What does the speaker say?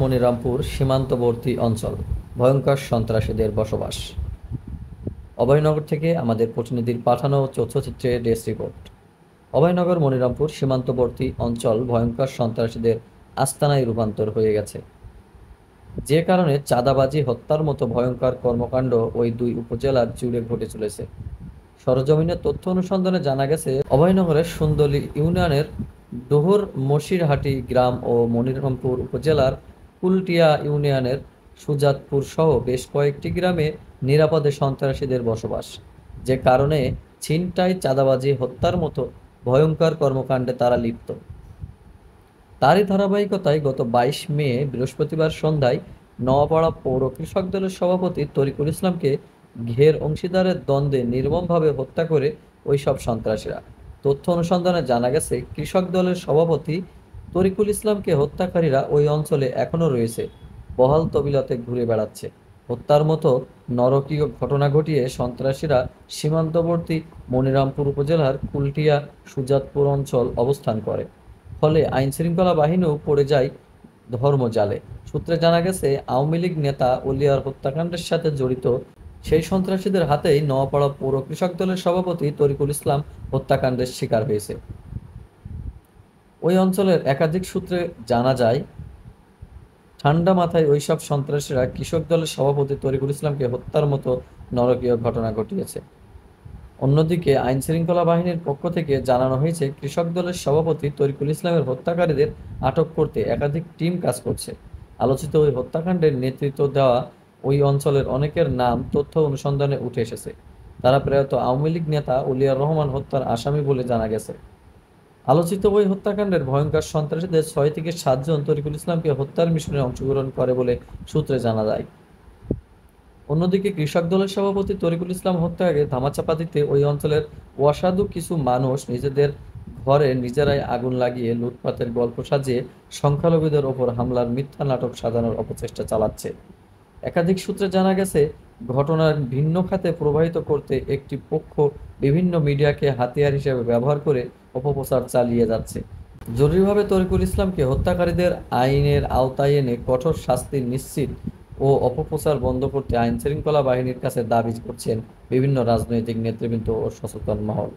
মনিরামপুর সীমান্তবর্তী অঞ্চল, ভয়ঙ্কর সন্ত্রাসীদের বসবাস। অভয়নগর থেকে আমাদের প্রতিনিধির পাঠানো তথ্যচিত্রে ডেস্ক রিপোর্ট। অভয়নগর মনিরামপুর সীমান্তবর্তী অঞ্চল ভয়ঙ্কর সন্ত্রাসীদের আস্তানায় রূপান্তর হয়ে গেছে, যে কারণে চাঁদাবাজি, হত্যার মতো ভয়ঙ্কর কর্মকাণ্ড ওই দুই উপজেলার জুড়ে ঘটে চলেছে। সরজমিনের তথ্য অনুসন্ধানে জানা গেছে, অভয়নগরের সুন্দলী ইউনিয়নের ডোহর মশিরহাটি গ্রাম ও মনিরামপুর উপজেলার কুলটিয়া ইউনিয়নের সুজাতপুর সহ বেশ কয়েকটি গ্রামে নিরাপদে সন্ত্রাসীদের বসবাস, যে কারণে ছিনতাই, চাঁদাবাজি, হত্যার মতো ভয়ঙ্কর কর্মকাণ্ডে তারা লিপ্ত। তারই ধারাবাহিকতায় গত ২২ মে বৃহস্পতিবার সন্ধ্যায় নওয়াপাড়া পৌর কৃষক দলের সভাপতি তরিকুল ইসলামকে ঘের অংশীদারের দ্বন্দ্বে নির্মমভাবে হত্যা করে ওই সব সন্ত্রাসীরা। তথ্য অনুসন্ধানে জানা গেছে, কৃষক দলের সভাপতি তরিকুল ইসলামকে হত্যাকারীরা ওই অঞ্চলে এখনও রয়েছে, বহাল তবিলতে ঘুরে বেড়াচ্ছে। হত্যার মতো নরকীয় ঘটনা ঘটিয়ে সন্ত্রাসীরা সীমান্তবর্তী মনিরামপুর উপজেলার কুলটিয়া সুজাতপুর অঞ্চল অবস্থান করে, ফলে আইনশৃঙ্খলা বাহিনীও পড়ে যায় ধর্মজালে। সূত্রে জানা গেছে, আওয়ামী লীগ নেতা ওলিয়ার হত্যাকাণ্ডের সাথে জড়িত সেই সন্ত্রাসীদের হাতেই নওয়াপাড়া পৌর কৃষক দলের সভাপতি তরিকুল ইসলাম হত্যাকাণ্ডের শিকার হয়েছে। ওই অঞ্চলের একাধিক সূত্রে জানা যায়, ঠান্ডা মাথায় ওইসব সন্ত্রাসীরা কৃষক দলের সভাপতি তরিকুল ইসলামকে হত্যার মতো নরকীয় ঘটনা ঘটিয়েছে। অন্যদিকে আইনশৃঙ্খলা বাহিনীর পক্ষ থেকে জানানো হয়েছে, কৃষক দলের সভাপতি তরিকুল ইসলামের হত্যাকারীদের আটক করতে একাধিক টিম কাজ করছে। আলোচিত ওই হত্যাকাণ্ডের নেতৃত্ব দেওয়া ওই অঞ্চলের অনেকের নাম তথ্য অনুসন্ধানে উঠে এসেছে। তারা প্রয়াত আওয়ামী লীগ নেতা উলিয়ার রহমান হত্যার আসামি বলে জানা গেছে। আলোচিত ওই হত্যাকাণ্ডের ভয়ঙ্কর সন্ত্রাসীদের ৬ থেকে ৭ জন তরিকুল ইসলামকে হত্যার মিশনে অংশগ্রহণ করে বলে সূত্রে জানা যায়। অন্যদিকে কৃষক দলের সভাপতি তরিকুল ইসলাম হত্যাকে ধামাচাপা দিতে ওই অঞ্চলের অসাধু কিছু মানুষ নিজেদের ঘরে নিজেরাই আগুন লাগিয়ে লুটপাটের গল্প সাজিয়ে সংখ্যালঘুদের ওপর হামলার মিথ্যা নাটক সাজানোর অপচেষ্টা চালাচ্ছে। একাধিক সূত্রে জানা গেছে, ঘটনার ভিন্ন খাতে প্রবাহিত করতে একটি পক্ষ বিভিন্ন মিডিয়াকে হাতিয়ার হিসেবে ব্যবহার করে অপপ্রচার চালিয়ে যাচ্ছে। জরুরিভাবে তরিকুল ইসলামকে হত্যাকারীদের আইনের আওতায় এনে কঠোর শাস্তি নিশ্চিত ও অপপ্রচার বন্ধ করতে আইনশৃঙ্খলা বাহিনীর কাছে দাবি করছেন বিভিন্ন রাজনৈতিক নেতৃবৃন্দ ও সচেতন মহল।